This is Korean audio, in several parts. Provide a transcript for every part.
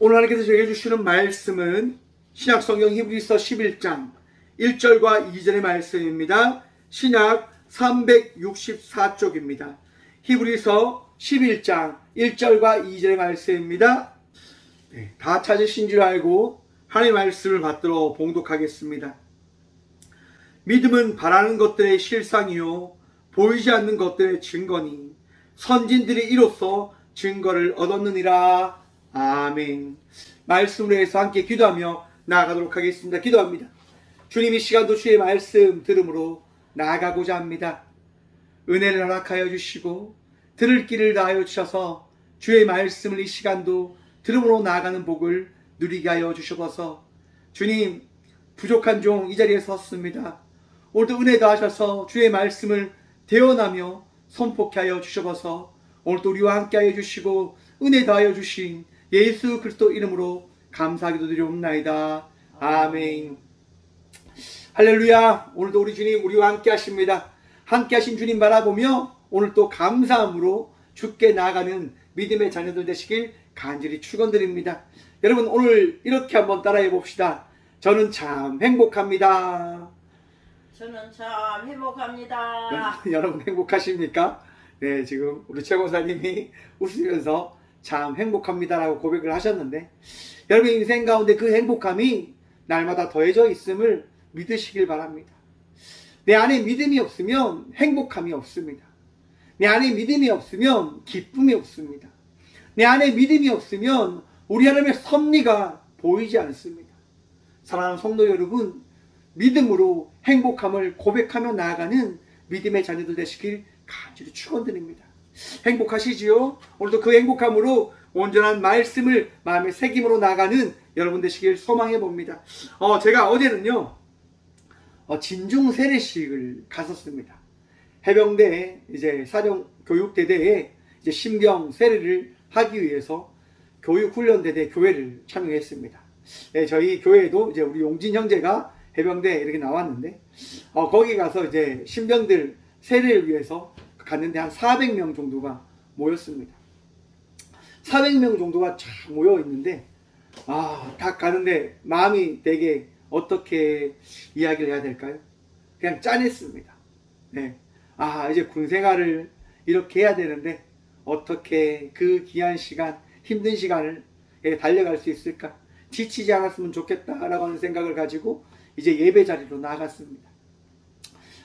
오늘 하나님께서 저에게 주시는 말씀은 신약 성경 히브리서 11장 1절과 2절의 말씀입니다. 신약 364쪽입니다. 히브리서 11장 1절과 2절의 말씀입니다. 다 찾으신 줄 알고 하나님의 말씀을 받들어 봉독하겠습니다. 믿음은 바라는 것들의 실상이요 보이지 않는 것들의 증거니 선진들이 이로써 증거를 얻었느니라. 아멘. 말씀으로 해서 함께 기도하며 나아가도록 하겠습니다. 기도합니다. 주님, 이 시간도 주의 말씀 들음으로 나아가고자 합니다. 은혜를 허락하여 주시고 들을 길을 다하여 주셔서 주의 말씀을 이 시간도 들음으로 나아가는 복을 누리게 하여 주셔서 주님, 부족한 종 이 자리에 섰습니다. 오늘도 은혜 더하셔서 주의 말씀을 대언하며 선포케 하여 주셔서 오늘도 우리와 함께 하여 주시고 은혜 더하여 주신 예수 그리스도 이름으로 감사하기도 드리옵나이다. 아멘. 할렐루야. 오늘도 우리 주님 우리와 함께 하십니다. 함께 하신 주님 바라보며 오늘 또 감사함으로 주께 나아가는 믿음의 자녀들 되시길 간절히 축원드립니다. 여러분, 오늘 이렇게 한번 따라해 봅시다. 저는 참 행복합니다. 저는 참 행복합니다. 여러분 행복하십니까? 네, 지금 우리 최 권사님이 웃으면서 참 행복합니다라고 고백을 하셨는데, 여러분 인생 가운데 그 행복함이 날마다 더해져 있음을 믿으시길 바랍니다. 내 안에 믿음이 없으면 행복함이 없습니다. 내 안에 믿음이 없으면 기쁨이 없습니다. 내 안에 믿음이 없으면 우리 하나님의 섭리가 보이지 않습니다. 사랑하는 성도 여러분, 믿음으로 행복함을 고백하며 나아가는 믿음의 자녀들 되시길 간절히 축원드립니다. 행복하시지요? 오늘도 그 행복함으로 온전한 말씀을 마음에 새김으로 나가는 여러분 되시길 소망해 봅니다. 제가 어제는요, 진중 세례식을 갔었습니다. 해병대 이제 사령 교육대대에 이제 신병 세례를 하기 위해서 교육훈련대대 교회를 참여했습니다. 네, 저희 교회에도 이제 우리 용진 형제가 해병대 이렇게 나왔는데, 거기 가서 이제 신병들 세례를 위해서 갔는데 한 400명 정도가 모였습니다. 400명 정도가 쫙 모여 있는데, 딱 가는데 마음이 되게 어떻게 이야기를 해야 될까요? 그냥 짠했습니다. 네. 이제 군 생활을 이렇게 해야 되는데 어떻게 그 귀한 시간, 힘든 시간을 달려갈 수 있을까? 지치지 않았으면 좋겠다라고 하는 생각을 가지고 이제 예배 자리로 나갔습니다.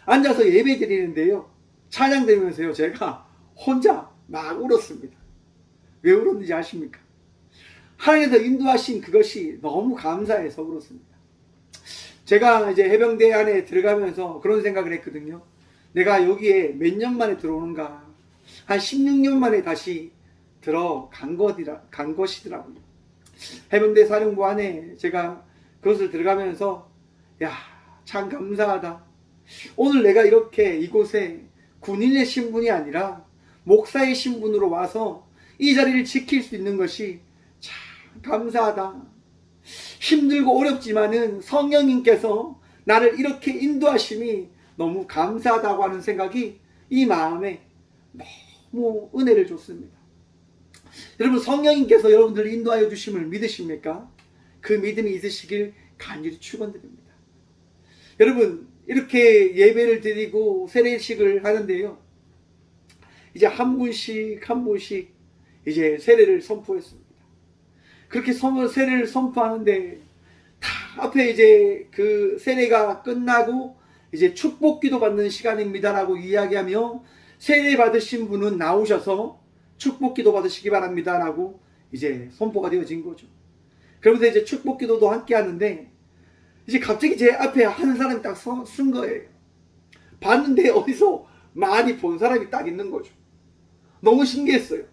앉아서 예배 드리는데요, 찬양 드리면서요, 제가 혼자 막 울었습니다. 왜 울었는지 아십니까? 하나님께서 인도하신 그것이 너무 감사해서 울었습니다. 제가 이제 해병대 안에 들어가면서 그런 생각을 했거든요. 내가 여기에 몇 년 만에 들어오는가? 한 16년 만에 다시 들어간 것이더라고요. 해병대 사령부 안에 제가 그것을 들어가면서 참 감사하다. 오늘 내가 이렇게 이곳에 군인의 신분이 아니라 목사의 신분으로 와서 이 자리를 지킬 수 있는 것이 참 감사하다. 힘들고 어렵지만은 성령님께서 나를 이렇게 인도하심이 너무 감사하다고 하는 생각이 이 마음에 너무 은혜를 줬습니다. 여러분, 성령님께서 여러분들을 인도하여 주심을 믿으십니까? 그 믿음이 있으시길 간절히 축원드립니다. 여러분, 이렇게 예배를 드리고 세례식을 하는데요, 이제 한 분씩 한 분씩 이제 세례를 선포했습니다. 그렇게 세례를 선포하는데 다 앞에 이제 그 세례가 끝나고 이제 축복기도 받는 시간입니다라고 이야기하며 세례 받으신 분은 나오셔서 축복기도 받으시기 바랍니다라고 이제 선포가 되어진 거죠. 그러면서 이제 축복기도도 함께 하는데 이제 갑자기 제 앞에 한 사람이 딱 쓴 거예요. 봤는데 어디서 많이 본 사람이 딱 있는 거죠. 너무 신기했어요.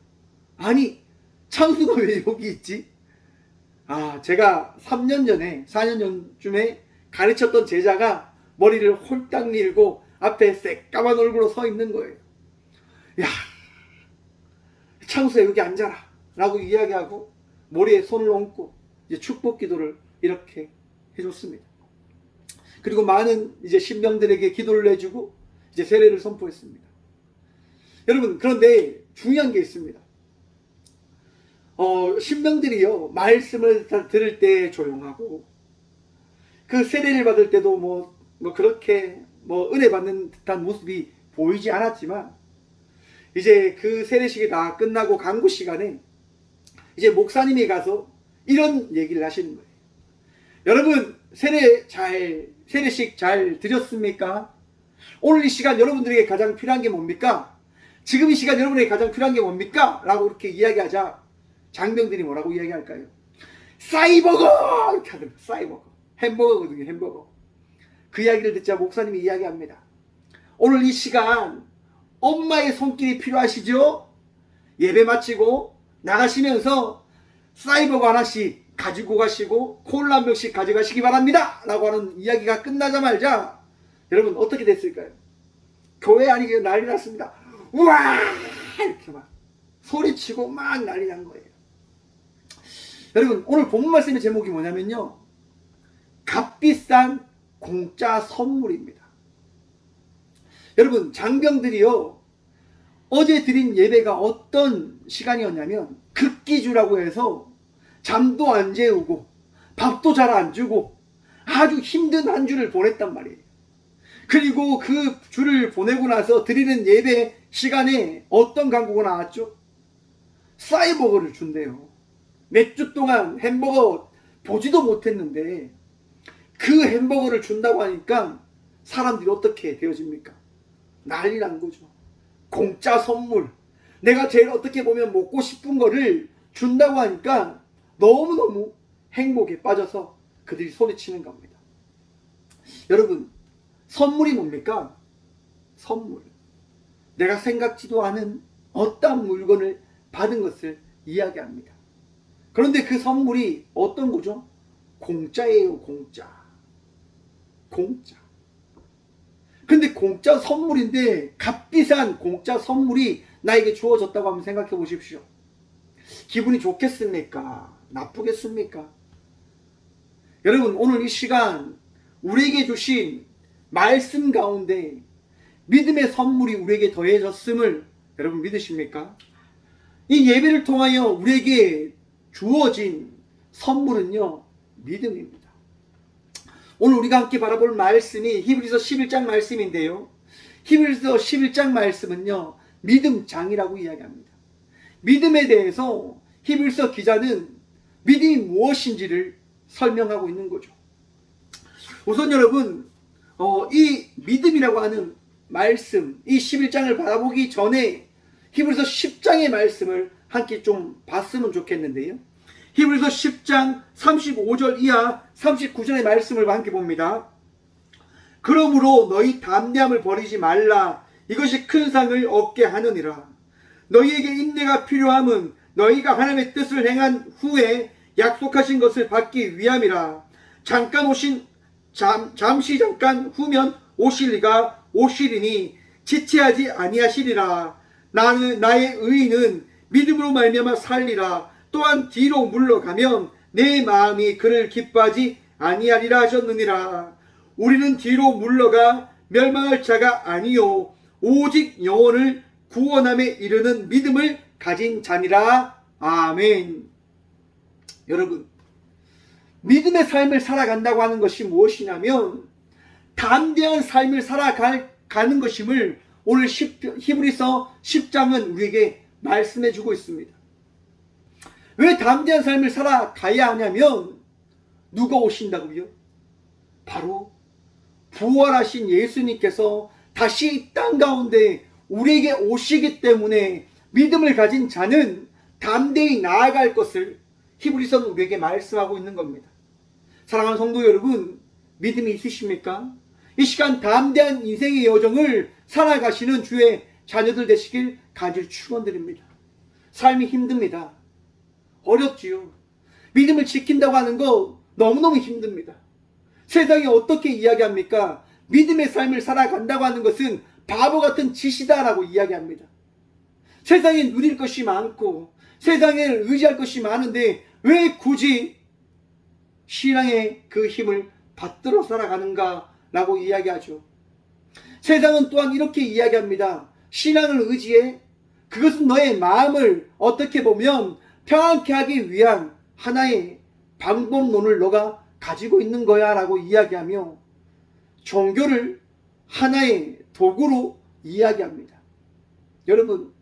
아니, 창수가 왜 여기 있지? 제가 3년 전에 4년 전쯤에 가르쳤던 제자가 머리를 홀딱 밀고 앞에 새까만 얼굴로 서 있는 거예요. 창수야 여기 앉아라 라고 이야기하고 머리에 손을 얹고 이제 축복 기도를 이렇게 해줬습니다. 그리고 많은 이제 신병들에게 기도를 해주고 이제 세례를 선포했습니다. 여러분, 그런데 중요한 게 있습니다. 신명들이요 말씀을 들을 때 조용하고 그 세례를 받을 때도 그렇게 은혜 받는 듯한 모습이 보이지 않았지만 이제 그 세례식이 다 끝나고 강구 시간에 이제 목사님이 가서 이런 얘기를 하시는 거예요. 여러분 세례식 잘 드렸습니까? 오늘 이 시간 여러분들에게 가장 필요한 게 뭡니까? 지금 이 시간 여러분에게 가장 필요한 게 뭡니까? 라고 이렇게 이야기하자 장병들이 뭐라고 이야기할까요? 싸이버거! 이렇게 하더라고요. 싸이버거. 햄버거거든요. 햄버거. 그 이야기를 듣자 목사님이 이야기합니다. 오늘 이 시간 엄마의 손길이 필요하시죠? 예배 마치고 나가시면서 싸이버거 하나씩 가지고 가시고 콜라 한 병씩 가져가시기 바랍니다. 라고 하는 이야기가 끝나자마자 여러분 어떻게 됐을까요? 교회 아니게 난리 났습니다. 우와! 이렇게 막 소리치고 막 난리 난 거예요. 여러분 오늘 본문 말씀의 제목이 뭐냐면요. 값비싼 공짜 선물입니다. 여러분 장병들이요. 어제 드린 예배가 어떤 시간이었냐면 극기주라고 해서 잠도 안 재우고 밥도 잘 안 주고 아주 힘든 한 주를 보냈단 말이에요. 그리고 그 주를 보내고 나서 드리는 예배 시간에 어떤 광고가 나왔죠? 싸이버거를 준대요. 몇 주 동안 햄버거 보지도 못했는데 그 햄버거를 준다고 하니까 사람들이 어떻게 되어집니까? 난리 난 거죠. 공짜 선물. 내가 제일 어떻게 보면 먹고 싶은 거를 준다고 하니까 너무너무 행복에 빠져서 그들이 소리치는 겁니다. 여러분, 선물이 뭡니까? 선물. 내가 생각지도 않은 어떠한 물건을 받은 것을 이야기합니다. 그런데 그 선물이 어떤 거죠? 공짜예요, 공짜. 공짜. 근데 공짜 선물인데 값비싼 공짜 선물이 나에게 주어졌다고 한번 생각해 보십시오. 기분이 좋겠습니까? 나쁘겠습니까? 여러분 오늘 이 시간 우리에게 주신 말씀 가운데 믿음의 선물이 우리에게 더해졌음을 여러분 믿으십니까? 이 예배를 통하여 우리에게 주어진 선물은요 믿음입니다. 오늘 우리가 함께 바라볼 말씀이 히브리서 11장 말씀인데요. 히브리서 11장 말씀은요 믿음장이라고 이야기합니다. 믿음에 대해서 히브리서 기자는 믿음이 무엇인지를 설명하고 있는 거죠. 우선 여러분 이 믿음이라고 하는 말씀, 이 11장을 바라보기 전에 히브리서 10장의 말씀을 함께 좀 봤으면 좋겠는데요. 히브리서 10장 35절 이하 39절의 말씀을 함께 봅니다. 그러므로 너희 담대함을 버리지 말라. 이것이 큰 상을 얻게 하느니라. 너희에게 인내가 필요함은 너희가 하나님의 뜻을 행한 후에 약속하신 것을 받기 위함이라. 잠시 잠깐 후면 오시리가 오시리니 지체하지 아니하시리라. 나의 의인은 믿음으로 말미암아 살리라. 또한 뒤로 물러가면 내 마음이 그를 기뻐하지 아니하리라 하셨느니라. 우리는 뒤로 물러가 멸망할 자가 아니요 오직 영혼을 구원함에 이르는 믿음을 가진 자니라. 아멘. 여러분 믿음의 삶을 살아간다고 하는 것이 무엇이냐면 담대한 삶을 살아가는 것임을 오늘 히브리서 10장은 우리에게 말씀해 주고 있습니다. 왜 담대한 삶을 살아가야 하냐면 누가 오신다고요? 바로 부활하신 예수님께서 다시 이 땅 가운데 우리에게 오시기 때문에 믿음을 가진 자는 담대히 나아갈 것을 히브리서는 우리에게 말씀하고 있는 겁니다. 사랑하는 성도 여러분, 믿음이 있으십니까? 이 시간 담대한 인생의 여정을 살아가시는 주의 자녀들 되시길 간절히 축원드립니다. 삶이 힘듭니다. 어렵지요. 믿음을 지킨다고 하는 거 너무너무 힘듭니다. 세상이 어떻게 이야기합니까? 믿음의 삶을 살아간다고 하는 것은 바보 같은 짓이다라고 이야기합니다. 세상에 누릴 것이 많고 세상에 의지할 것이 많은데 왜 굳이 신앙의 그 힘을 받들어 살아가는가 라고 이야기하죠. 세상은 또한 이렇게 이야기합니다. 신앙을 의지해? 그것은 너의 마음을 어떻게 보면 평안케 하기 위한 하나의 방법론을 너가 가지고 있는 거야 라고 이야기하며 종교를 하나의 도구로 이야기합니다. 여러분,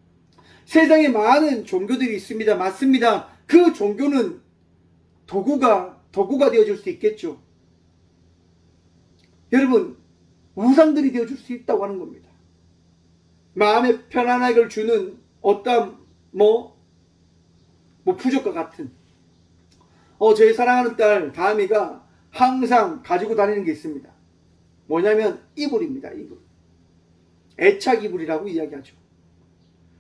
세상에 많은 종교들이 있습니다. 맞습니다. 그 종교는 도구가 되어줄 수 있겠죠. 여러분, 우상들이 되어줄 수 있다고 하는 겁니다. 마음의 편안함을 주는 어떤 부적과 같은 제 사랑하는 딸 다음이가 항상 가지고 다니는 게 있습니다. 뭐냐면 이불입니다. 이불. 애착 이불이라고 이야기하죠.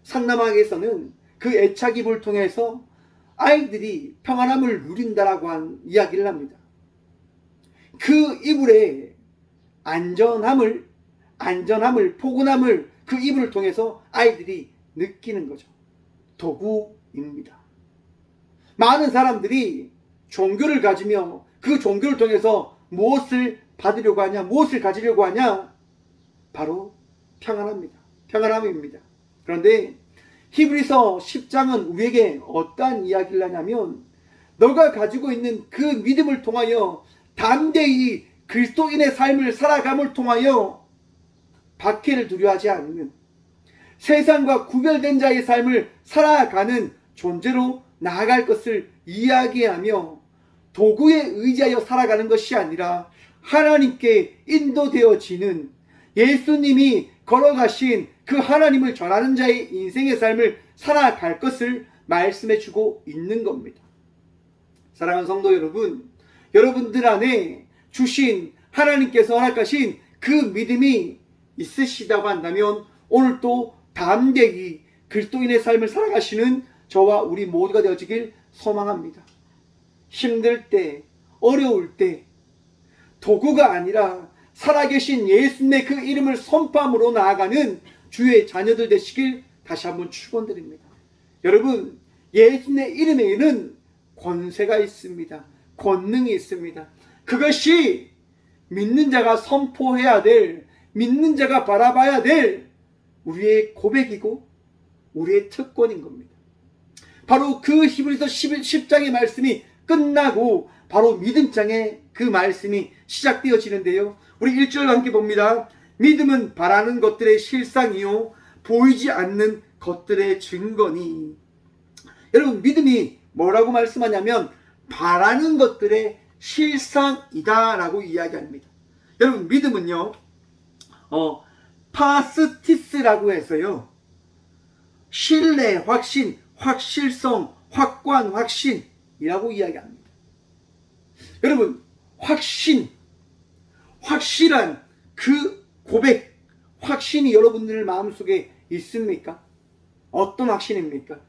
상남학에서는 그 애착 이불을 통해서 아이들이 평안함을 누린다라고 한 이야기를 합니다. 그 이불의 안전함을, 포근함을 그 이불을 통해서 아이들이 느끼는 거죠. 도구입니다. 많은 사람들이 종교를 가지며 그 종교를 통해서 무엇을 받으려고 하냐, 무엇을 가지려고 하냐? 바로 평안함입니다. 그런데 히브리서 10장은 우리에게 어떠한 이야기를 하냐면 너가 가지고 있는 그 믿음을 통하여 담대히 그리스도인의 삶을 살아감을 통하여 박해를 두려워하지 않는 세상과 구별된 자의 삶을 살아가는 존재로 나아갈 것을 이야기하며 도구에 의지하여 살아가는 것이 아니라 하나님께 인도되어지는 예수님이 걸어가신 그 하나님을 전하는 자의 인생의 삶을 살아갈 것을 말씀해 주고 있는 겁니다. 사랑하는 성도 여러분, 여러분들 안에 주신 하나님께서 허락하신 그 믿음이 있으시다고 한다면 오늘 또 담대히 그리스도인의 삶을 살아가시는 저와 우리 모두가 되어지길 소망합니다. 힘들 때, 어려울 때 도구가 아니라 살아계신 예수님의 그 이름을 선포함으로 나아가는 주의 자녀들 되시길 다시 한번 축원드립니다. 여러분, 예수님의 이름에는 권세가 있습니다. 권능이 있습니다. 그것이 믿는 자가 선포해야 될, 믿는 자가 바라봐야 될 우리의 고백이고 우리의 특권인 겁니다. 바로 그 히브리서 10장의 말씀이 끝나고 바로 믿음장의 그 말씀이 시작되어지는데요. 우리 1절 함께 봅니다. 믿음은 바라는 것들의 실상이요 보이지 않는 것들의 증거니. 여러분, 믿음이 뭐라고 말씀하냐면 바라는 것들의 실상이다 라고 이야기합니다. 여러분, 믿음은요 파스티스라고 해서요 신뢰, 확신, 확실성, 확고한 확신이라고 이야기합니다. 여러분, 확실한 그 고백, 확신이 여러분들 마음속에 있습니까? 어떤 확신입니까?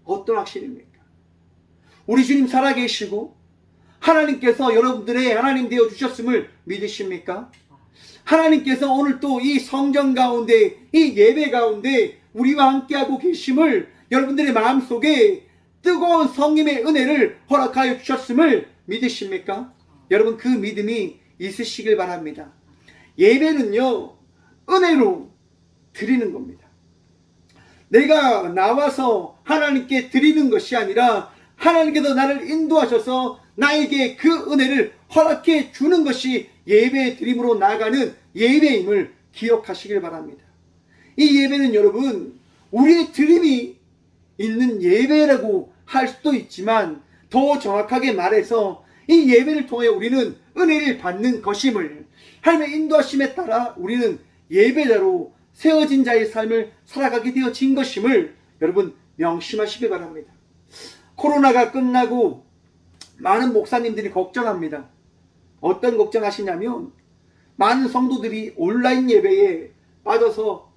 어떤 확신입니까? 우리 주님 살아계시고 하나님께서 여러분들의 하나님 되어 주셨음을 믿으십니까? 하나님께서 오늘 또 이 성전 가운데, 이 예배 가운데 우리와 함께하고 계심을 여러분들의 마음속에 뜨거운 성님의 은혜를 허락하여 주셨음을 믿으십니까? 여러분, 그 믿음이 있으시길 바랍니다. 예배는요 은혜로 드리는 겁니다. 내가 나와서 하나님께 드리는 것이 아니라 하나님께서 나를 인도하셔서 나에게 그 은혜를 허락해 주는 것이 예배 드림으로 나아가는 예배임을 기억하시길 바랍니다. 이 예배는 여러분 우리의 드림이 있는 예배라고 할 수도 있지만 더 정확하게 말해서 이 예배를 통해 우리는 은혜를 받는 것임을, 하나님의 인도하심에 따라 우리는 예배자로 세워진 자의 삶을 살아가게 되어진 것임을 여러분 명심하시기 바랍니다. 코로나가 끝나고 많은 목사님들이 걱정합니다. 어떤 걱정하시냐면 많은 성도들이 온라인 예배에 빠져서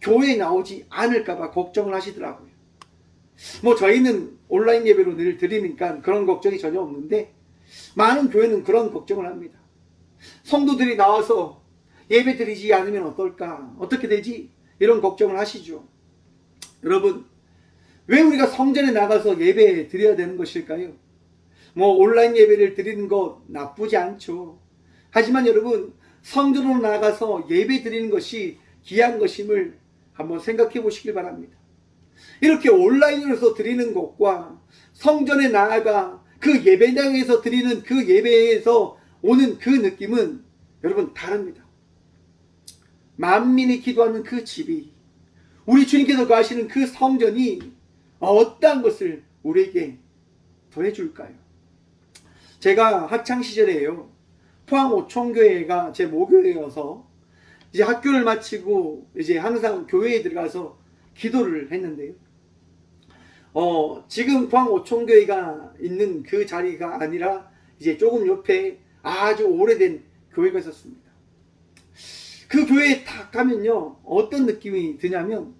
교회에 나오지 않을까봐 걱정을 하시더라고요. 저희는 온라인 예배로 늘 드리니까 그런 걱정이 전혀 없는데 많은 교회는 그런 걱정을 합니다. 성도들이 나와서 예배 드리지 않으면 어떨까? 어떻게 되지? 이런 걱정을 하시죠. 여러분, 왜 우리가 성전에 나가서 예배 드려야 되는 것일까요? 온라인 예배를 드리는 것 나쁘지 않죠. 하지만 여러분, 성전으로 나가서 예배 드리는 것이 귀한 것임을 한번 생각해 보시길 바랍니다. 이렇게 온라인으로서 드리는 것과 성전에 나아가 그 예배당에서 드리는 그 예배에서 오는 그 느낌은 여러분 다릅니다. 만민이 기도하는 그 집이, 우리 주님께서 거하시는 그 성전이 어떠한 것을 우리에게 더해줄까요? 제가 학창시절에요, 포항 오총교회가 제 모교회여서 이제 학교를 마치고 이제 항상 교회에 들어가서 기도를 했는데요. 지금 포항 오총교회가 있는 그 자리가 아니라 이제 조금 옆에 아주 오래된 교회가 있었습니다. 그 교회에 딱 가면요, 어떤 느낌이 드냐면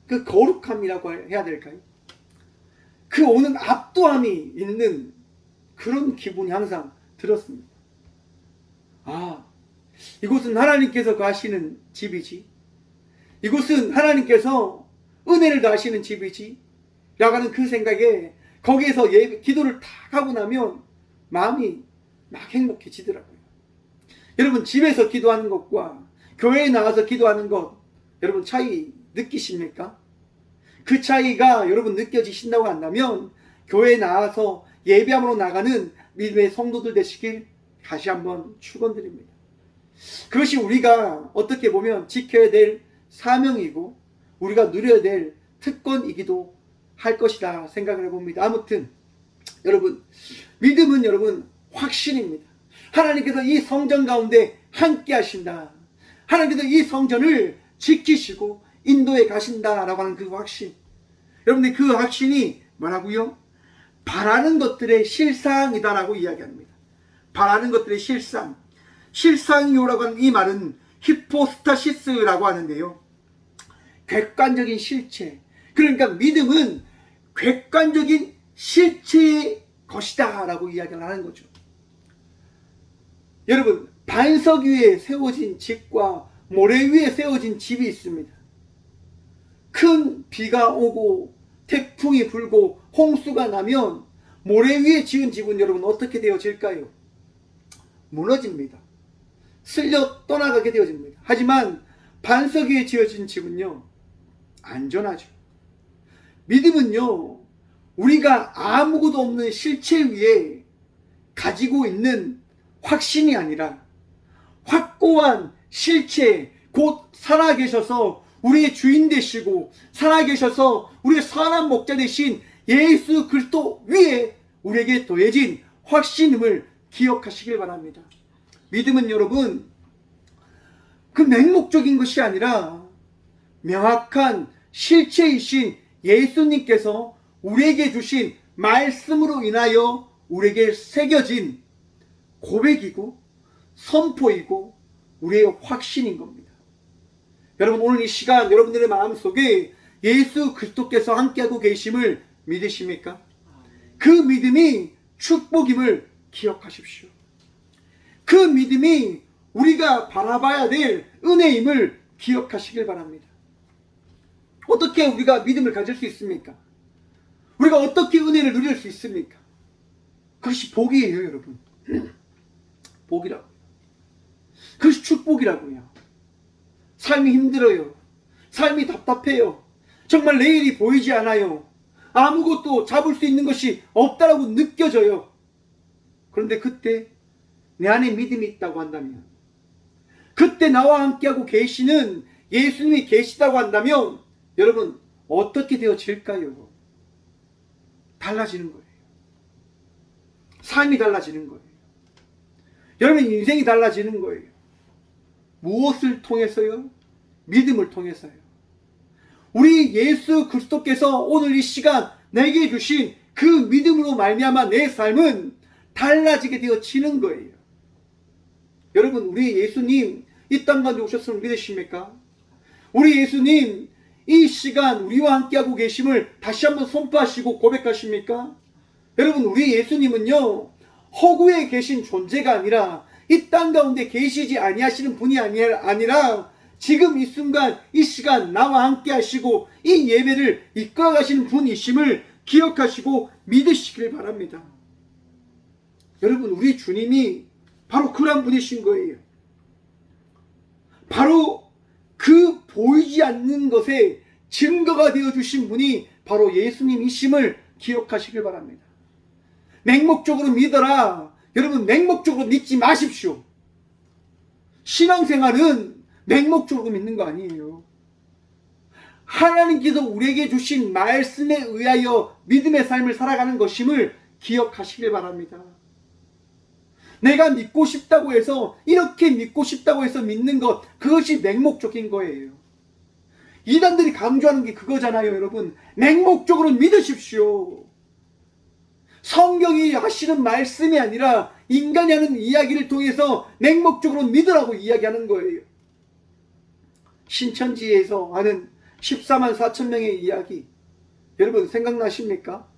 그 거룩함이라고 해야 될까요? 그 오는 압도함이 있는 그런 기분이 항상 들었습니다. 아, 이곳은 하나님께서 가시는 집이지, 이곳은 하나님께서 은혜를 더하시는 집이지 라고 하는 그 생각에, 거기에서 기도를 탁 하고 나면 마음이 막 행복해지더라고요. 여러분, 집에서 기도하는 것과 교회에 나와서 기도하는 것, 여러분 차이 느끼십니까? 그 차이가 여러분 느껴지신다고 한다면 교회에 나와서 예배함으로 나가는 믿음의 성도들 되시길 다시 한번 축원드립니다. 그것이 우리가 어떻게 보면 지켜야 될 사명이고 우리가 누려야 될 특권이기도 할 것이다 생각을 해봅니다. 아무튼 여러분, 믿음은 여러분 확신입니다. 하나님께서 이 성전 가운데 함께 하신다, 하나님께서 이 성전을 지키시고 인도에 가신다라고 하는 그 확신, 여러분들 그 확신이 뭐라고요? 바라는 것들의 실상이다라고 이야기합니다. 바라는 것들의 실상, 실상이요라고 하는 이 말은 히포스타시스라고 하는데요, 객관적인 실체, 그러니까 믿음은 객관적인 실체의 것이다 라고 이야기를 하는 거죠. 여러분, 반석 위에 세워진 집과 모래 위에 세워진 집이 있습니다. 큰 비가 오고 태풍이 불고 홍수가 나면 모래 위에 지은 집은 여러분 어떻게 되어질까요? 무너집니다. 쓸려 떠나가게 되어집니다. 하지만 반석 위에 지어진 집은요, 안전하죠. 믿음은요, 우리가 아무것도 없는 실체 위에 가지고 있는 확신이 아니라 확고한 실체, 곧 살아계셔서 우리의 주인 되시고 살아계셔서 우리의 선한 목자 되신 예수 그리스도 위에 우리에게 더해진 확신임을 기억하시길 바랍니다. 믿음은 여러분 그 맹목적인 것이 아니라 명확한 실체이신 예수님께서 우리에게 주신 말씀으로 인하여 우리에게 새겨진 고백이고 선포이고 우리의 확신인 겁니다. 여러분, 오늘 이 시간 여러분들의 마음속에 예수 그리스도께서 함께하고 계심을 믿으십니까? 그 믿음이 축복임을 기억하십시오. 그 믿음이 우리가 바라봐야 될 은혜임을 기억하시길 바랍니다. 어떻게 우리가 믿음을 가질 수 있습니까? 우리가 어떻게 은혜를 누릴 수 있습니까? 그것이 복이에요, 여러분. 복이라고요. 그것이 축복이라고요. 삶이 힘들어요. 삶이 답답해요. 정말 내일이 보이지 않아요. 아무것도 잡을 수 있는 것이 없다라고 느껴져요. 그런데 그때 내 안에 믿음이 있다고 한다면, 그때 나와 함께하고 계시는 예수님이 계시다고 한다면 여러분 어떻게 되어질까요? 달라지는 거예요. 삶이 달라지는 거예요. 여러분 인생이 달라지는 거예요. 무엇을 통해서요? 믿음을 통해서요. 우리 예수 그리스도께서 오늘 이 시간 내게 주신 그 믿음으로 말미암아 내 삶은 달라지게 되어지는 거예요. 여러분, 우리 예수님 이 땅 가운데 오셨음을 믿으십니까? 우리 예수님 이 시간 우리와 함께하고 계심을 다시 한번 선포하시고 고백하십니까? 여러분, 우리 예수님은요 허구에 계신 존재가 아니라 이 땅 가운데 계시지 아니하시는 분이 아니라 지금 이 순간 이 시간 나와 함께 하시고 이 예배를 이끌어 가시는 분이심을 기억하시고 믿으시길 바랍니다. 여러분, 우리 주님이 바로 그런 분이신 거예요. 바로 그 보이지 않는 것에 증거가 되어주신 분이 바로 예수님이심을 기억하시길 바랍니다. 맹목적으로 믿어라. 여러분, 맹목적으로 믿지 마십시오. 신앙생활은 맹목적으로 믿는 거 아니에요. 하나님께서 우리에게 주신 말씀에 의하여 믿음의 삶을 살아가는 것임을 기억하시길 바랍니다. 내가 믿고 싶다고 해서, 이렇게 믿고 싶다고 해서 믿는 것, 그것이 맹목적인 거예요. 이단들이 강조하는 게 그거잖아요, 여러분. 맹목적으로 믿으십시오. 성경이 하시는 말씀이 아니라 인간이 하는 이야기를 통해서 맹목적으로 믿으라고 이야기하는 거예요. 신천지에서 하는 14만 4천 명의 이야기, 여러분 생각나십니까?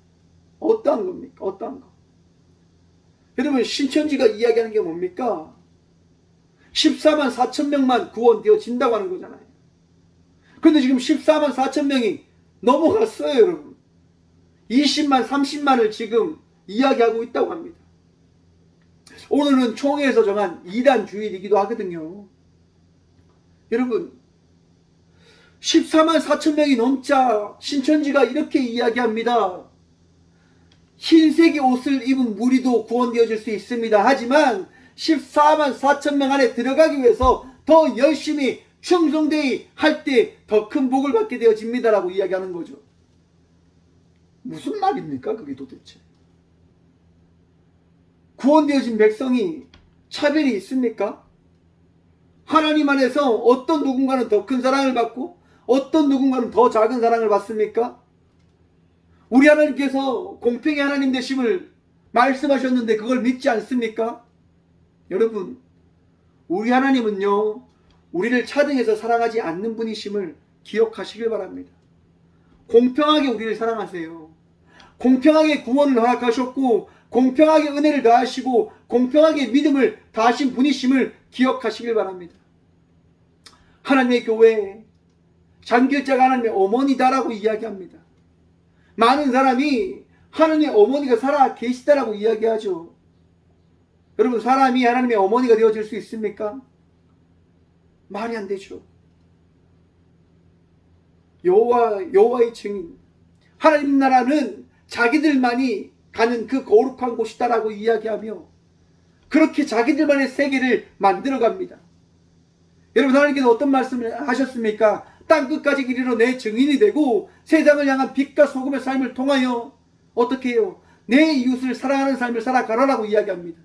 어떠한 겁니까? 어떠한 거? 여러분, 신천지가 이야기하는 게 뭡니까? 14만 4천 명만 구원되어진다고 하는 거잖아요. 근데 지금 14만 4천 명이 넘어갔어요, 여러분. 20만, 30만을 지금 이야기하고 있다고 합니다. 오늘은 총회에서 정한 2단 주일이기도 하거든요. 여러분, 14만 4천 명이 넘자 신천지가 이렇게 이야기합니다. 흰색의 옷을 입은 무리도 구원되어질 수 있습니다. 하지만 14만 4천 명 안에 들어가기 위해서 더 열심히 충성되이 할 때 더 큰 복을 받게 되어집니다라고 이야기하는 거죠. 무슨 말입니까 그게 도대체? 구원되어진 백성이 차별이 있습니까? 하나님 안에서 어떤 누군가는 더 큰 사랑을 받고 어떤 누군가는 더 작은 사랑을 받습니까? 우리 하나님께서 공평의 하나님 되심을 말씀하셨는데 그걸 믿지 않습니까? 여러분, 우리 하나님은요, 우리를 차등해서 사랑하지 않는 분이심을 기억하시길 바랍니다. 공평하게 우리를 사랑하세요. 공평하게 구원을 허락하셨고 공평하게 은혜를 다하시고 공평하게 믿음을 다하신 분이심을 기억하시길 바랍니다. 하나님의 교회, 장길자가 하나님의 어머니다라고 이야기합니다. 많은 사람이 하나님의 어머니가 살아 계시다라고 이야기하죠. 여러분, 사람이 하나님의 어머니가 되어질 수 있습니까? 말이 안 되죠. 여호와의 증인, 하나님 나라는 자기들만이 가는 그 거룩한 곳이다라고 이야기하며 그렇게 자기들만의 세계를 만들어갑니다. 여러분, 하나님께서 어떤 말씀을 하셨습니까? 땅끝까지 이르러 내 증인이 되고 세상을 향한 빛과 소금의 삶을 통하여 어떻게 해요? 내 이웃을 사랑하는 삶을 살아가라라고 이야기합니다.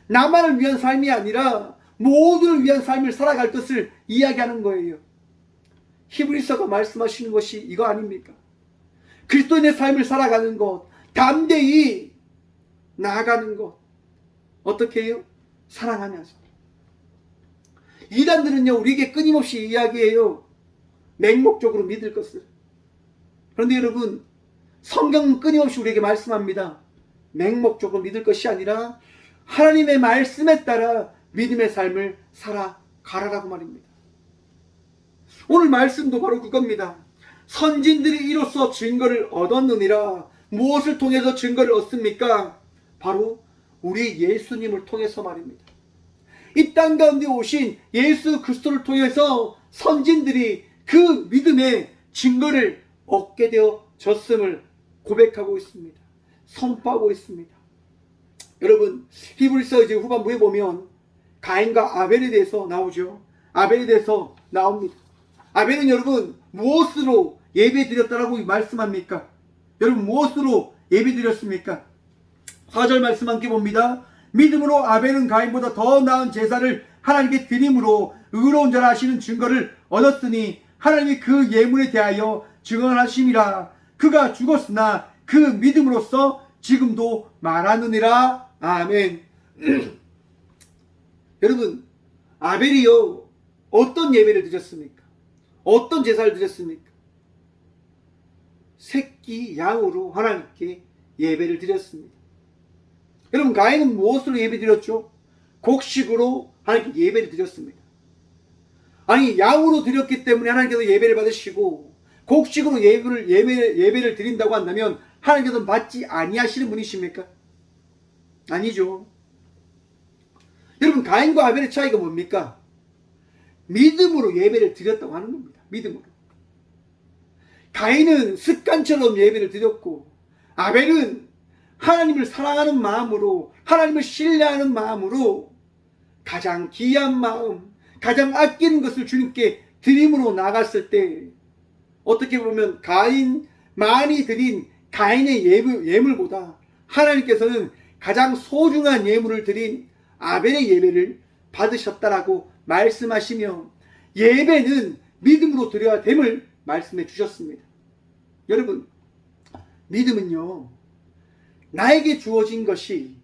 나만을 위한 삶이 아니라 모두를 위한 삶을 살아갈 것을 이야기하는 거예요. 히브리서가 말씀하시는 것이 이거 아닙니까? 그리스도인의 삶을 살아가는 것, 담대히 나아가는 것, 어떻게 해요? 사랑하면서. 이단들은요, 우리에게 끊임없이 이야기해요. 맹목적으로 믿을 것을. 그런데 여러분, 성경은 끊임없이 우리에게 말씀합니다. 맹목적으로 믿을 것이 아니라 하나님의 말씀에 따라 믿음의 삶을 살아가라라고 말입니다. 오늘 말씀도 바로 그겁니다. 선진들이 이로써 증거를 얻었느니라. 무엇을 통해서 증거를 얻습니까? 바로 우리 예수님을 통해서 말입니다. 이 땅 가운데 오신 예수 그리스도를 통해서 선진들이 그 믿음의 증거를 얻게 되어졌음을 고백하고 있습니다. 선포하고 있습니다. 여러분, 히브리서 이제 후반부에 보면 가인과 아벨에 대해서 나오죠. 아벨에 대해서 나옵니다. 아벨은 여러분 무엇으로 예배 드렸다라고 말씀합니까? 여러분, 무엇으로 예배 드렸습니까? 4절 말씀 함께 봅니다. 믿음으로 아벨은 가인보다 더 나은 제사를 하나님께 드림으로 의로운 자라 하시는 증거를 얻었으니 하나님이 그 예물에 대하여 증언하심이라. 그가 죽었으나 그 믿음으로써 지금도 말하느니라. 아멘. 여러분, 아벨이요, 어떤 예배를 드렸습니까? 어떤 제사를 드렸습니까? 새끼 양으로 하나님께 예배를 드렸습니다. 여러분, 가인은 무엇으로 예배 드렸죠? 곡식으로 하나님께 예배를 드렸습니다. 아니, 양으로 드렸기 때문에 하나님께서 예배를 받으시고 곡식으로 예배를 드린다고 한다면 하나님께서는 받지 아니하시는 분이십니까? 아니죠. 여러분, 가인과 아벨의 차이가 뭡니까? 믿음으로 예배를 드렸다고 하는 겁니다. 믿음으로. 가인은 습관처럼 예배를 드렸고, 아벨은 하나님을 사랑하는 마음으로, 하나님을 신뢰하는 마음으로 가장 귀한 마음, 가장 아끼는 것을 주님께 드림으로 나갔을 때, 어떻게 보면 많이 드린 가인의 예물보다 하나님께서는 가장 소중한 예물을 드린 아벨의 예배를 받으셨다라고 말씀하시며, 예배는 믿음으로 드려야 됨을 말씀해 주셨습니다. 여러분, 믿음은요, 나에게 주어진 것이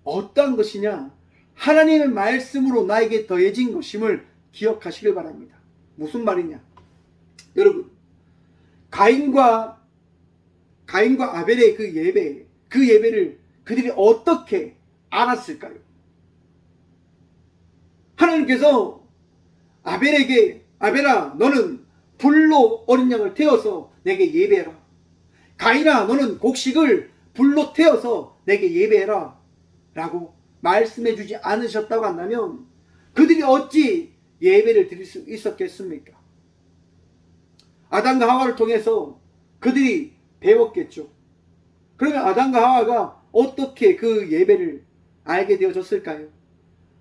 어떠한 것이냐? 하나님의 말씀으로 나에게 더해진 것임을 기억하시길 바랍니다. 무슨 말이냐? 여러분, 가인과 아벨의 그 예배를 그들이 어떻게 알았을까요? 하나님께서 아벨아, 너는 불로 어린 양을 태워서 내게 예배해라. 가인아, 너는 곡식을 불로 태워서 내게 예배해라 라고 말씀해 주지 않으셨다고 한다면 그들이 어찌 예배를 드릴 수 있었겠습니까? 아담과 하와를 통해서 그들이 배웠겠죠. 그러면 아담과 하와가 어떻게 그 예배를 알게 되어졌을까요?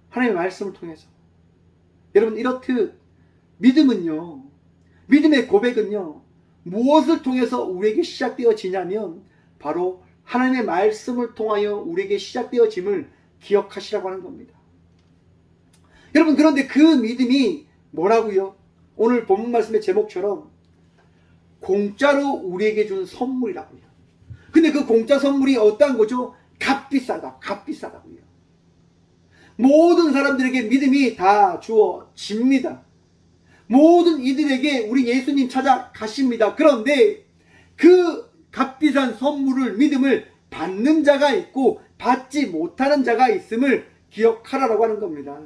하나님의 말씀을 통해서. 여러분, 이렇듯 믿음의 고백은요, 무엇을 통해서 우리에게 시작되어지냐면 바로 하나님의 말씀을 통하여 우리에게 시작되어짐을 기억하시라고 하는 겁니다. 여러분, 그런데 그 믿음이 뭐라고요? 오늘 본문 말씀의 제목처럼 공짜로 우리에게 준 선물이라고요. 근데 그 공짜 선물이 어떠한 거죠? 값비싸다고요. 모든 사람들에게 믿음이 다 주어집니다. 모든 이들에게 우리 예수님 찾아가십니다. 그런데 그 값비싼 선물을, 믿음을 받는 자가 있고 받지 못하는 자가 있음을 기억하라고 하는 겁니다.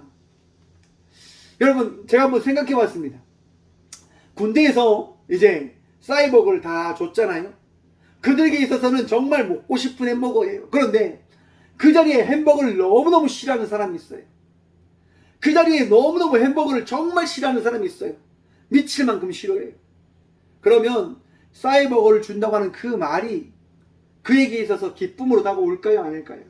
여러분, 제가 한번 생각해 봤습니다. 군대에서 이제 사이버거를 다 줬잖아요. 그들에게 있어서는 정말 먹고 싶은 햄버거예요. 그런데 그 자리에 햄버거를 너무너무 싫어하는 사람이 있어요. 그 자리에 너무너무 햄버거를 정말 싫어하는 사람이 있어요. 미칠 만큼 싫어해요. 그러면 사이버거를 준다고 하는 그 말이 그에게 있어서 기쁨으로 다가올까요? 아닐까요?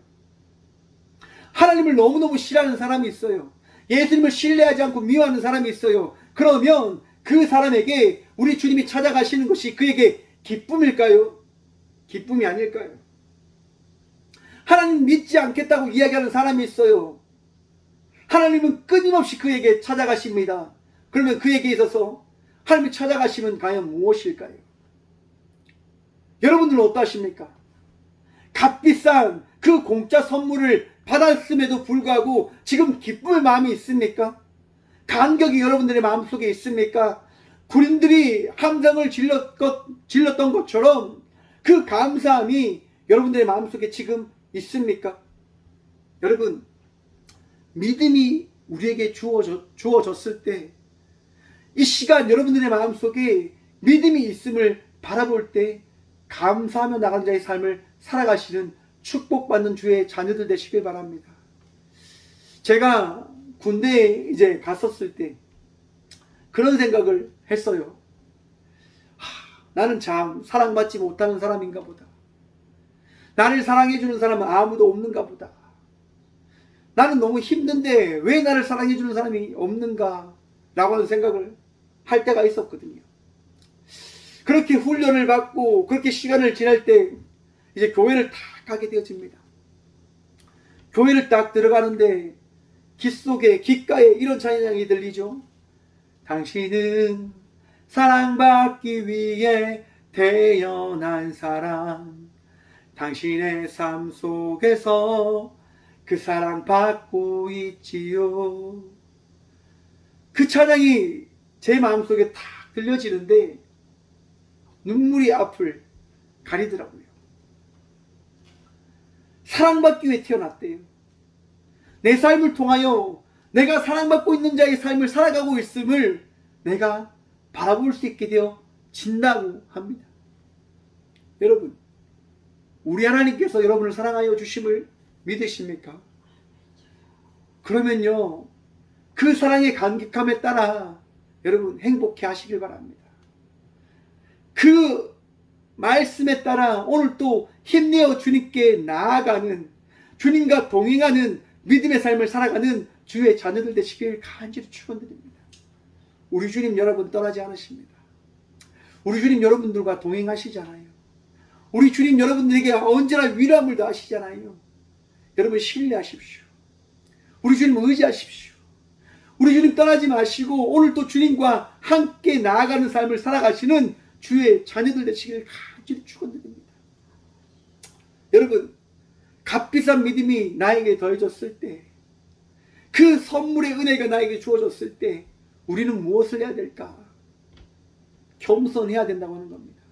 하나님을 너무너무 싫어하는 사람이 있어요. 예수님을 신뢰하지 않고 미워하는 사람이 있어요. 그러면 그 사람에게 우리 주님이 찾아가시는 것이 그에게 기쁨일까요? 기쁨이 아닐까요? 하나님 믿지 않겠다고 이야기하는 사람이 있어요. 하나님은 끊임없이 그에게 찾아가십니다. 그러면 그에게 있어서 하나님이 찾아가시면 과연 무엇일까요? 여러분들은 어떠십니까? 값비싼 그 공짜 선물을 받았음에도 불구하고 지금 기쁨의 마음이 있습니까? 감격이 여러분들의 마음속에 있습니까? 군인들이 함성을 질렀던 것처럼 그 감사함이 여러분들의 마음속에 지금 있습니까? 여러분, 믿음이 우리에게 주어졌을 때, 이 시간 여러분들의 마음속에 믿음이 있음을 바라볼 때 감사하며 나가는 자의 삶을 살아가시는 축복받는 주의 자녀들 되시길 바랍니다. 제가 군대에 이제 갔었을 때 그런 생각을 했어요. 나는 참 사랑받지 못하는 사람인가 보다. 나를 사랑해주는 사람은 아무도 없는가 보다. 나는 너무 힘든데 왜 나를 사랑해주는 사람이 없는가 라고 하는 생각을 할 때가 있었거든요. 그렇게 훈련을 받고 그렇게 시간을 지날 때 이제 교회를 딱 가게 되어집니다. 교회를 딱 들어가는데 귓가에 이런 찬양이 들리죠. 당신은 사랑받기 위해 태어난 사람, 당신의 삶 속에서 그 사랑 받고 있지요. 그 찬양이 제 마음속에 탁 들려지는데 눈물이 앞을 가리더라고요. 사랑받기 위해 태어났대요. 내 삶을 통하여 내가 사랑받고 있는 자의 삶을 살아가고 있음을 내가 바라볼 수 있게 되어진다고 합니다. 여러분, 우리 하나님께서 여러분을 사랑하여 주심을 믿으십니까? 그러면요, 그 사랑의 감격함에 따라 여러분 행복해 하시길 바랍니다. 그 말씀에 따라 오늘 또 힘내어 주님께 나아가는, 주님과 동행하는 믿음의 삶을 살아가는 주의 자녀들 되시길 간절히 축원드립니다. 우리 주님 여러분 떠나지 않으십니다. 우리 주님 여러분들과 동행하시잖아요. 우리 주님 여러분들에게 언제나 위로함을 더하시잖아요. 여러분 신뢰하십시오. 우리 주님 의지하십시오. 우리 주님 떠나지 마시고 오늘 또 주님과 함께 나아가는 삶을 살아가시는 주의 자녀들 되시길 간절히 축원드립니다. 여러분, 값비싼 믿음이 나에게 더해졌을 때, 그 선물의 은혜가 나에게 주어졌을 때 우리는 무엇을 해야 될까? 겸손해야 된다고 하는 겁니다.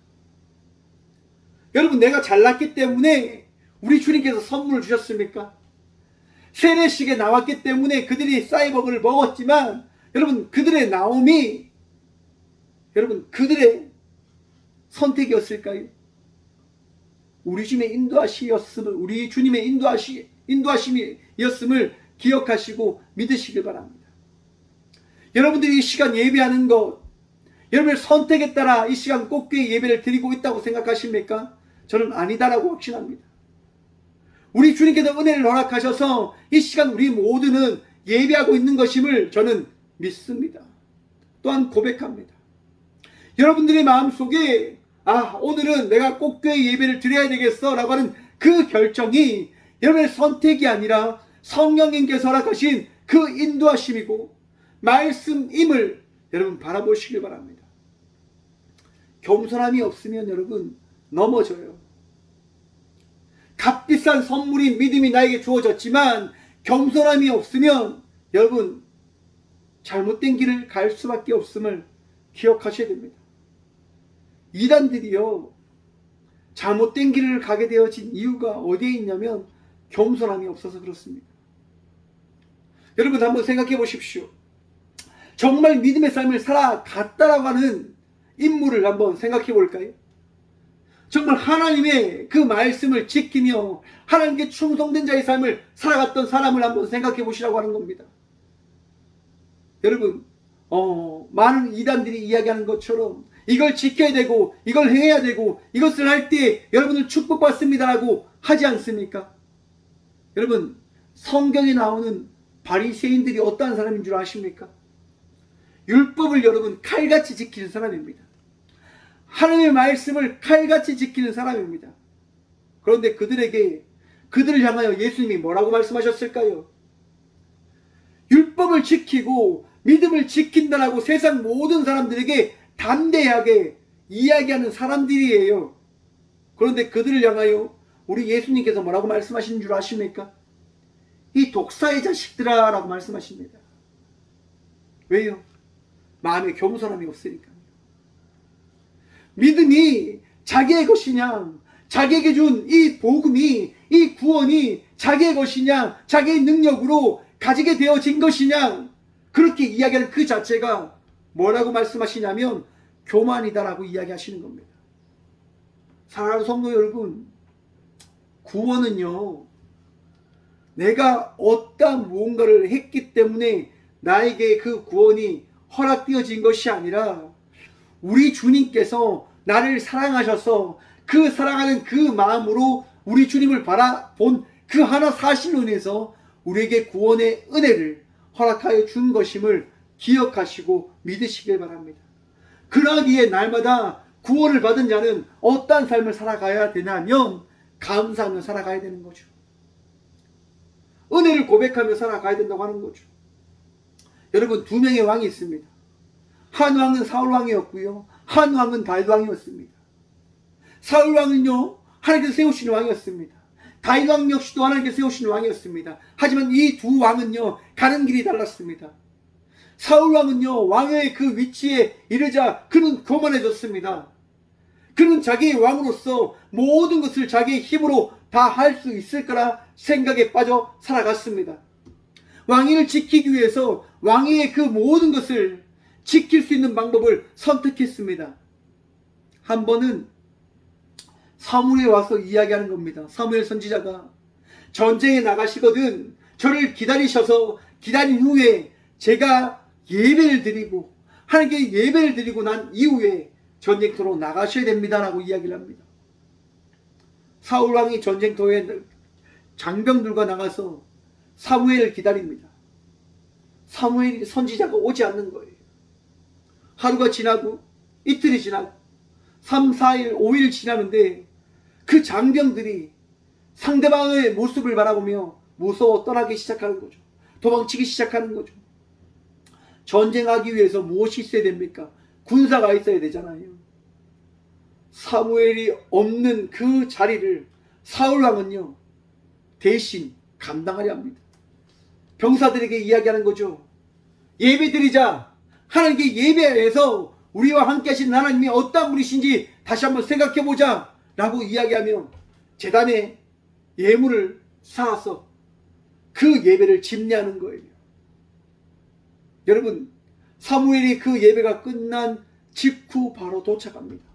여러분, 내가 잘났기 때문에 우리 주님께서 선물을 주셨습니까? 세례식에 나왔기 때문에 그들이 쌀먹을 먹었지만 여러분, 그들의 나옴이 여러분 그들의 선택이었을까요? 우리 주님의 인도하시였음을, 우리 주님의 인도하심이었음을 기억하시고 믿으시길 바랍니다. 여러분들이 이 시간 예배하는 것, 여러분의 선택에 따라 이 시간 꽃교회 예배를 드리고 있다고 생각하십니까? 저는 아니다라고 확신합니다. 우리 주님께서 은혜를 허락하셔서 이 시간 우리 모두는 예배하고 있는 것임을 저는 믿습니다. 또한 고백합니다. 여러분들의 마음속에 오늘은 내가 꽃교회 예배를 드려야 되겠어 라고 하는 그 결정이 여러분의 선택이 아니라 성령님께서 허락하신 그 인도하심이고 말씀임을 여러분 바라보시길 바랍니다. 겸손함이 없으면 여러분 넘어져요. 값비싼 선물인 믿음이 나에게 주어졌지만 겸손함이 없으면 여러분 잘못된 길을 갈 수밖에 없음을 기억하셔야 됩니다. 이단들이요, 잘못된 길을 가게 되어진 이유가 어디에 있냐면 겸손함이 없어서 그렇습니다. 여러분 한번 생각해 보십시오. 정말 믿음의 삶을 살아갔다라고 하는 인물을 한번 생각해 볼까요? 정말 하나님의 그 말씀을 지키며 하나님께 충성된 자의 삶을 살아갔던 사람을 한번 생각해 보시라고 하는 겁니다. 여러분, 많은 이단들이 이야기하는 것처럼 이걸 지켜야 되고 이걸 행해야 되고 이것을 할 때 여러분을 축복받습니다라고 하지 않습니까? 여러분, 성경에 나오는 바리새인들이 어떠한 사람인 줄 아십니까? 율법을 여러분 칼같이 지키는 사람입니다. 하나님의 말씀을 칼같이 지키는 사람입니다. 그런데 그들을 향하여 예수님이 뭐라고 말씀하셨을까요? 율법을 지키고 믿음을 지킨다라고 세상 모든 사람들에게 담대하게 이야기하는 사람들이에요. 그런데 그들을 향하여 우리 예수님께서 뭐라고 말씀하시는 줄 아십니까? 이 독사의 자식들아 라고 말씀하십니다. 왜요? 마음에 겸손함이 없으니까. 믿음이 자기의 것이냐, 자기에게 준 이 복음이, 이 구원이 자기의 것이냐, 자기의 능력으로 가지게 되어진 것이냐, 그렇게 이야기하는 그 자체가 뭐라고 말씀하시냐면 교만이다라고 이야기하시는 겁니다. 사랑하는 성도 여러분, 구원은요, 내가 어떠한 무언가를 했기 때문에 나에게 그 구원이 허락되어진 것이 아니라 우리 주님께서 나를 사랑하셔서 그 사랑하는 그 마음으로 우리 주님을 바라본 그 하나 사실로 인해서 우리에게 구원의 은혜를 허락하여 준 것임을 기억하시고 믿으시길 바랍니다. 그러기에 날마다 구원을 받은 자는 어떠한 삶을 살아가야 되냐면 감사하며 살아가야 되는 거죠. 은혜를 고백하며 살아가야 된다고 하는 거죠. 여러분, 두 명의 왕이 있습니다. 한 왕은 사울 왕이었고요, 한 왕은 다윗 왕이었습니다. 사울 왕은요, 하나님께서 세우신 왕이었습니다. 다윗 왕 역시도 하나님께서 세우신 왕이었습니다. 하지만 이 두 왕은요, 가는 길이 달랐습니다. 사울 왕은요, 왕의 그 위치에 이르자 그는 교만해졌습니다. 그는 자기의 왕으로서 모든 것을 자기의 힘으로 다 할 수 있을 거라 생각에 빠져 살아갔습니다. 왕위를 지키기 위해서 왕위의 그 모든 것을 지킬 수 있는 방법을 선택했습니다. 한 번은 사무엘에 와서 이야기하는 겁니다. 사무엘 선지자가 전쟁에 나가시거든 저를 기다리셔서 기다린 후에 제가 예배를 드리고 하나님께 예배를 드리고 난 이후에 전쟁터로 나가셔야 됩니다라고 이야기를 합니다. 사울 왕이 전쟁터에 장병들과 나가서 사무엘을 기다립니다. 사무엘 선지자가 오지 않는 거예요. 하루가 지나고 이틀이 지나고 3, 4일, 5일 지나는데 그 장병들이 상대방의 모습을 바라보며 무서워 떠나기 시작하는 거죠. 도망치기 시작하는 거죠. 전쟁하기 위해서 무엇이 있어야 됩니까? 군사가 있어야 되잖아요. 사무엘이 없는 그 자리를 사울왕은요 대신 감당하려 합니다. 병사들에게 이야기하는 거죠. 예배드리자. 하나님께 예배해서 우리와 함께 하신 하나님이 어떤 분이신지 다시 한번 생각해보자 라고 이야기하며 제단에 예물을 쌓아서 그 예배를 집례하는 거예요. 여러분, 사무엘이 그 예배가 끝난 직후 바로 도착합니다.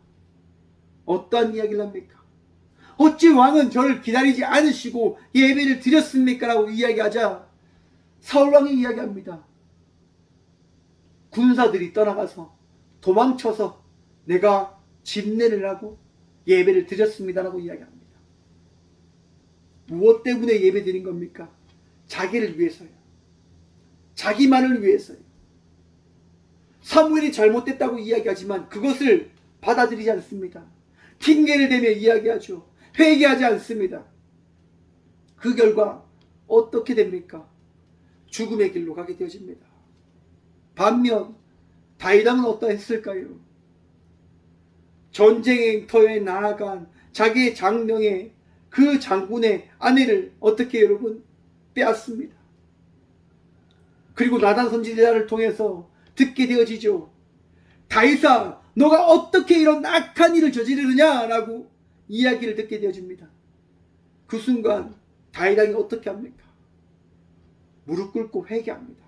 어떠한 이야기를 합니까? 어찌 왕은 저를 기다리지 않으시고 예배를 드렸습니까? 라고 이야기하자 사울왕이 이야기합니다. 군사들이 떠나가서 도망쳐서 내가 집례를 하고 예배를 드렸습니다 라고 이야기합니다. 무엇 때문에 예배 드린 겁니까? 자기를 위해서요. 자기만을 위해서요. 사무엘이 잘못됐다고 이야기하지만 그것을 받아들이지 않습니다. 핑계를 대며 이야기하죠. 회개하지 않습니다. 그 결과 어떻게 됩니까? 죽음의 길로 가게 되어집니다. 반면 다윗왕은 어떠했을까요? 전쟁터에 나아간 자기의 장명의 그 장군의 아내를 어떻게 여러분 빼앗습니다. 그리고 나단 선지자를 통해서 듣게 되어지죠. 다윗아, 너가 어떻게 이런 악한 일을 저지르느냐 라고 이야기를 듣게 되어집니다. 그 순간 다윗왕이 어떻게 합니까? 무릎 꿇고 회개합니다.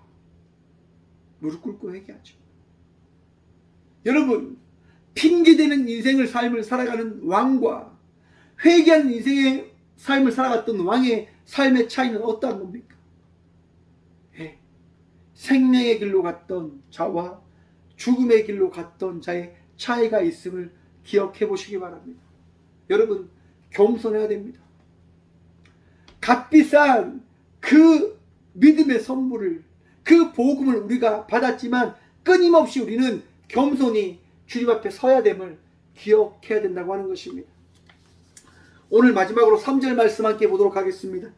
무릎 꿇고 회개하죠. 여러분, 핑계대는 인생을 삶을 살아가는 왕과 회개하는 인생의 삶을 살아갔던 왕의 삶의 차이는 어떠한 겁니까? 예, 생명의 길로 갔던 자와 죽음의 길로 갔던 자의 차이가 있음을 기억해 보시기 바랍니다. 여러분, 겸손해야 됩니다. 값비싼 그 믿음의 선물을, 그 복음을 우리가 받았지만 끊임없이 우리는 겸손히 주님 앞에 서야 됨을 기억해야 된다고 하는 것입니다. 오늘 마지막으로 3절 말씀 함께 보도록 하겠습니다.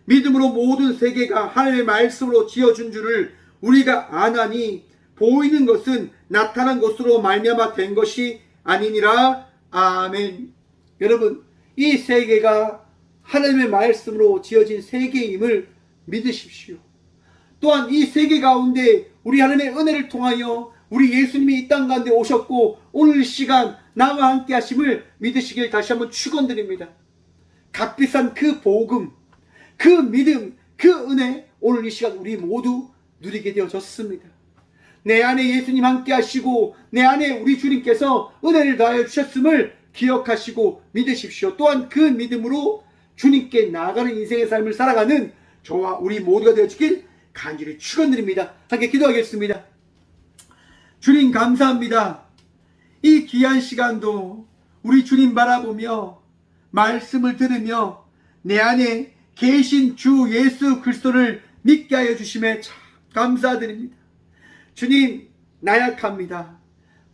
믿음으로 모든 세계가 하나님의 말씀으로 지어준 줄을 우리가 아나니 보이는 것은 나타난 것으로 말미암아 된 것이 아니니라. 아멘. 여러분, 이 세계가 하나님의 말씀으로 지어진 세계임을 믿으십시오. 또한 이 세계 가운데 우리 하나님의 은혜를 통하여 우리 예수님이 이 땅 가운데 오셨고 오늘 이 시간 나와 함께 하심을 믿으시길 다시 한번 축원드립니다. 값비싼 그 복음, 그 믿음, 그 은혜 오늘 이 시간 우리 모두 누리게 되어졌습니다. 내 안에 예수님 함께 하시고 내 안에 우리 주님께서 은혜를 더하여 주셨음을 기억하시고 믿으십시오. 또한 그 믿음으로 주님께 나아가는 인생의 삶을 살아가는 저와 우리 모두가 되어주길 간절히 축원드립니다. 함께 기도하겠습니다. 주님 감사합니다. 이 귀한 시간도 우리 주님 바라보며 말씀을 들으며 내 안에 계신 주 예수 그리스도를 믿게 하여 주심에 참 감사드립니다. 주님, 나약합니다.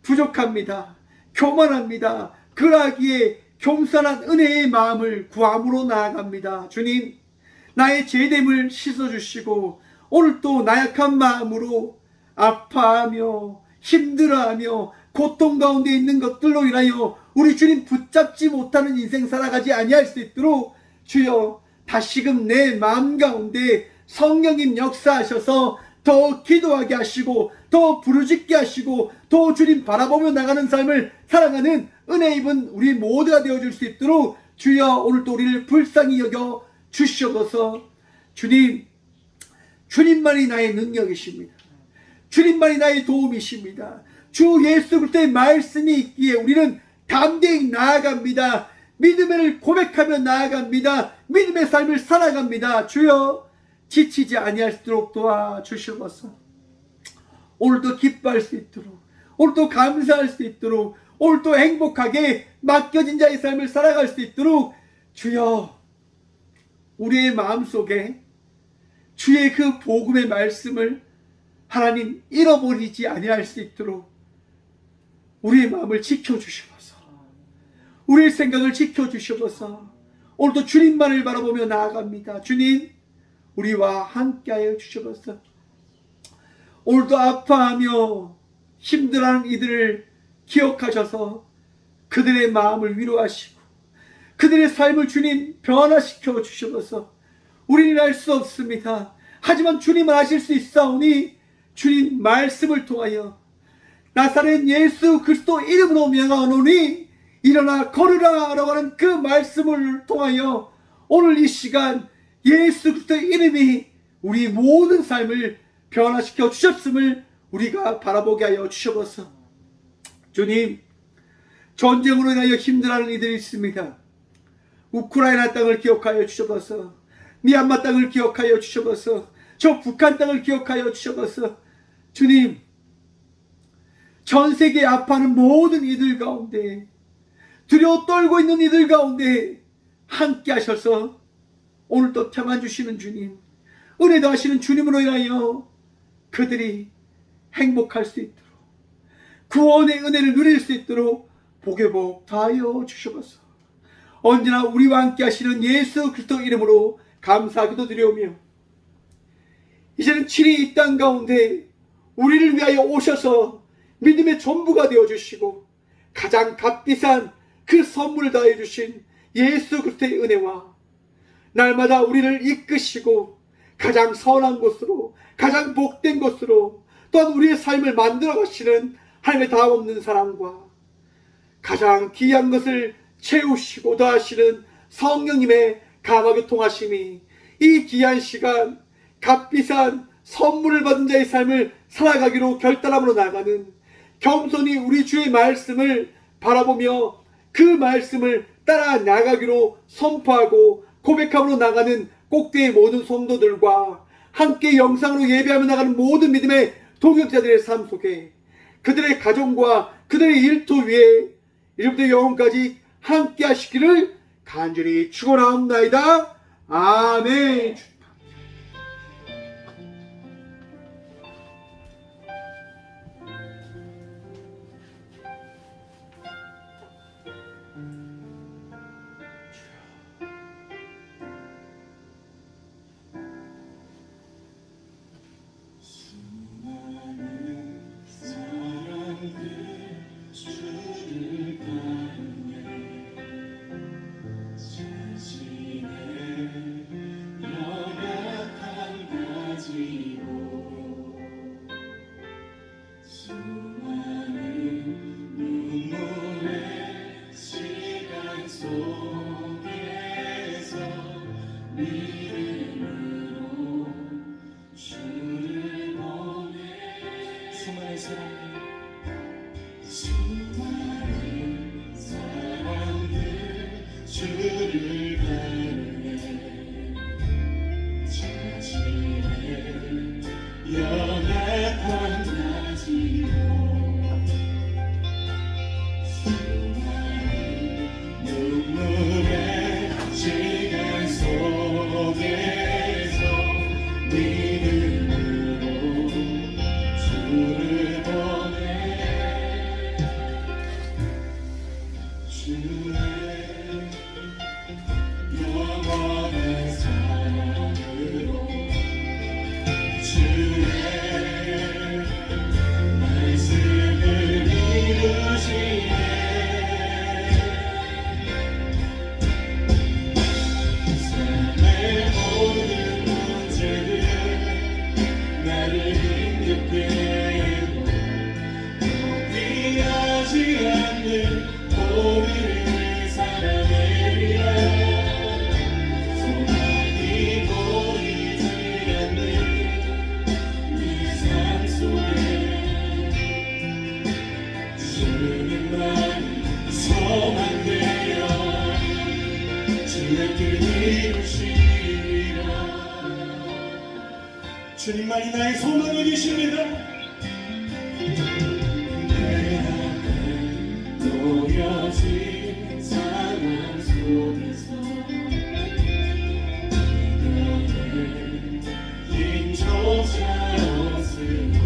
부족합니다. 교만합니다. 그러하기에 겸손한 은혜의 마음을 구함으로 나아갑니다. 주님, 나의 죄됨을 씻어주시고 오늘 또 나약한 마음으로 아파하며 힘들어하며 고통 가운데 있는 것들로 인하여 우리 주님 붙잡지 못하는 인생 살아가지 아니할 수 있도록 주여 다시금 내 마음 가운데 성령님 역사하셔서 더 기도하게 하시고 더 부르짖게 하시고 더 주님 바라보며 나가는 삶을 살아가는 은혜 입은 우리 모두가 되어줄 수 있도록 주여 오늘도 우리를 불쌍히 여겨 주시옵소서. 주님, 주님만이 나의 능력이십니다. 주님만이 나의 도움이십니다. 주 예수 그리스도의 말씀이 있기에 우리는 담대히 나아갑니다. 믿음을 고백하며 나아갑니다. 믿음의 삶을 살아갑니다. 주여 지치지 아니할수록 도와주시옵소서. 오늘도 기뻐할 수 있도록, 오늘도 감사할 수 있도록, 오늘도 행복하게 맡겨진 자의 삶을 살아갈 수 있도록 주여 우리의 마음속에 주의 그 복음의 말씀을 하나님 잃어버리지 아니할 수 있도록 우리의 마음을 지켜주시옵소서. 우리의 생각을 지켜주시옵소서. 오늘도 주님만을 바라보며 나아갑니다. 주님 우리와 함께하여 주시옵소서. 오늘도 아파하며 힘들어하는 이들을 기억하셔서 그들의 마음을 위로하시고 그들의 삶을 주님 변화시켜 주시옵소서. 우리는 알 수 없습니다. 하지만 주님은 아실 수 있사오니 주님 말씀을 통하여 나사렛 예수 그리스도 이름으로 명하노니 일어나 걸으라 라고 하는 그 말씀을 통하여 오늘 이 시간 예수 그리스도의 이름이 우리 모든 삶을 변화시켜 주셨음을 우리가 바라보게 하여 주시옵소서. 주님 전쟁으로 인하여 힘들어하는 이들이 있습니다. 우크라이나 땅을 기억하여 주시옵소서. 미얀마 땅을 기억하여 주시옵소서. 저 북한 땅을 기억하여 주시옵소서. 주님 전 세계에 아파하는 모든 이들 가운데 두려워 떨고 있는 이들 가운데 함께 하셔서 오늘도 평안 주시는 주님, 은혜 더하시는 주님으로 인하여 그들이 행복할 수 있도록 구원의 은혜를 누릴 수 있도록 복의 복 다하여 주시옵소서. 언제나 우리와 함께 하시는 예수 그리스도 이름으로 감사하기도 드리오며 이제는 친히 이 땅 가운데 우리를 위하여 오셔서 믿음의 전부가 되어주시고 가장 값비싼 그 선물을 다해 주신 예수 그리스도의 은혜와 날마다 우리를 이끄시고 가장 선한 곳으로 가장 복된 곳으로 또한 우리의 삶을 만들어 가시는 하나님의 다함없는 사랑과 가장 귀한 것을 채우시고 더하시는 성령님의 감화교 통하심이 이 귀한 시간 값비싼 선물을 받은 자의 삶을 살아가기로 결단함으로 나가는 겸손히 우리 주의 말씀을 바라보며 그 말씀을 따라 나가기로 선포하고 고백함으로 나가는 꼭대의 모든 성도들과 함께 영상으로 예배하며 나가는 모든 믿음의 동역자들의 삶 속에 그들의 가정과 그들의 일터 위에 이제부터 영원까지 함께 하시기를 간절히 축원하옵나이다. 아멘. 주님만이 나의 소망이 되십니다. 내 앞에 무뎌진 상황 속에서 이별의 힘조차 없을 때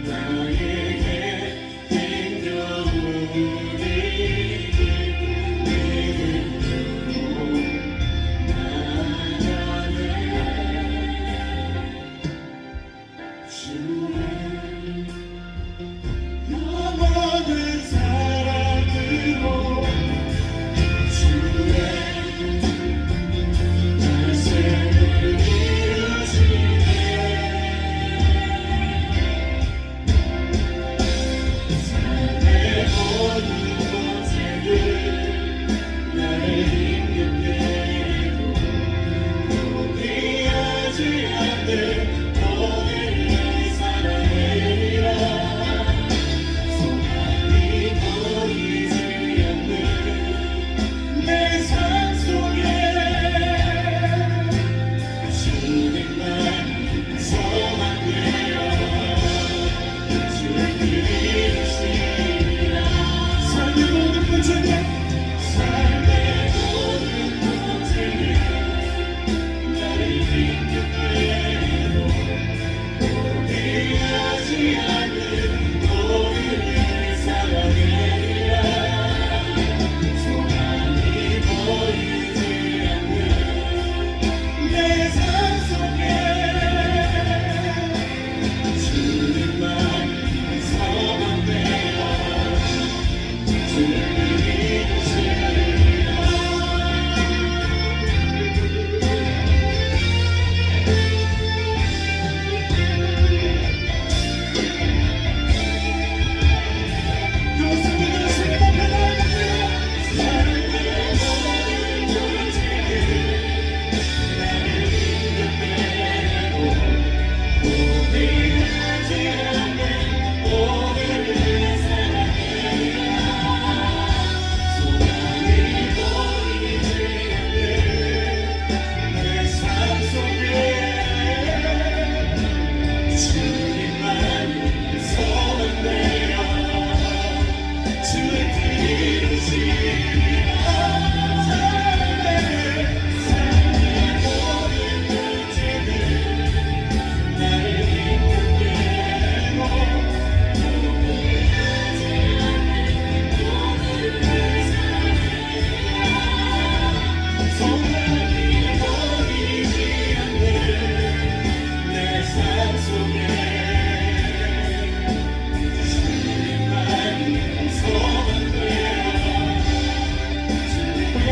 나에게 힘겨운 일이 믿음으로 나아가네. 주의 영원한 사랑으로 주의 말씀을 이루시네. 삶의 모든 것들을 나를 힘겹게 해도 포기하지 않는 너를 사랑해라. 소망이 보이지 않는 내 삶 속에 주님만 소망되어 주를 이루시리라. 삶의 모든 문제들 삶의 모든 문제들 나를 힘겹게 해도 포기하지 않는 너를 사랑해라. 소망이 보이지 않는 내 삶 속에 주님만 소망되어 주를 이루시리라. 그렇습니다. 주님 앞에 나아갑니다. 삶의 모든 문제들 나를 힘겹게 해도 포기하지 않는 오늘을 사랑해라. 소망이 보이지 않는 내 삶 속에 주님만 소망되어 주의 뜻 이루시리라. 삶의 모든 문제들 나를 힘겹게 해도 포기하지 않는 오늘을 사랑해라. 소망이 보이지 않는 내 삶 속에 주님만 소망되어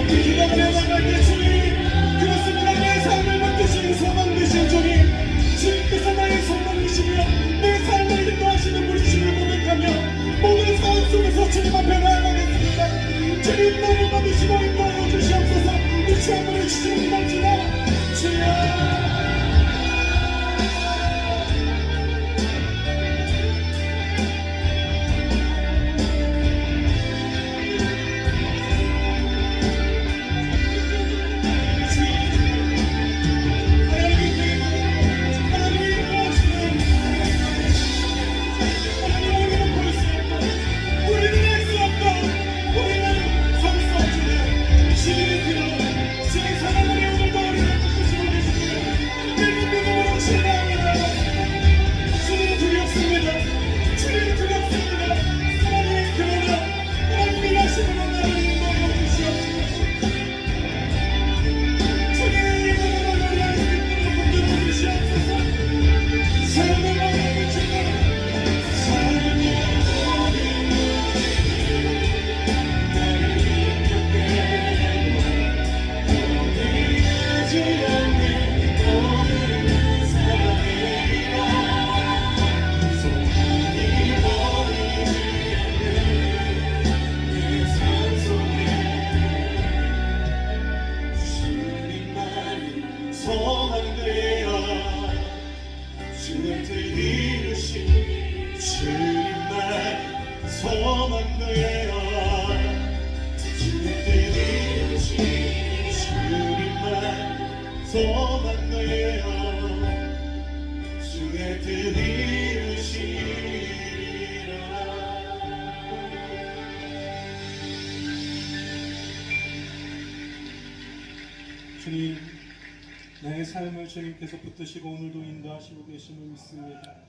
우리 기도하며 나갈 때 주님, 그렇습니다. 내 삶을 바꾸신 소망 되신 주님, 주님께서 나의 소망이시며 내 삶을 인도하시는 분이심을 고백하며 모든 상황 속에서 주님 앞에 나아가겠습니다. 주님 나를 받으시고 인도하여 주시옵소서. 우리 한번 해주시는 기도합시다. 주여 소망되어 주의 뜻 이루시리라. 주님, 나의 삶을 주님께서 붙드시고 오늘도 인도하시고 계심을 믿습니다.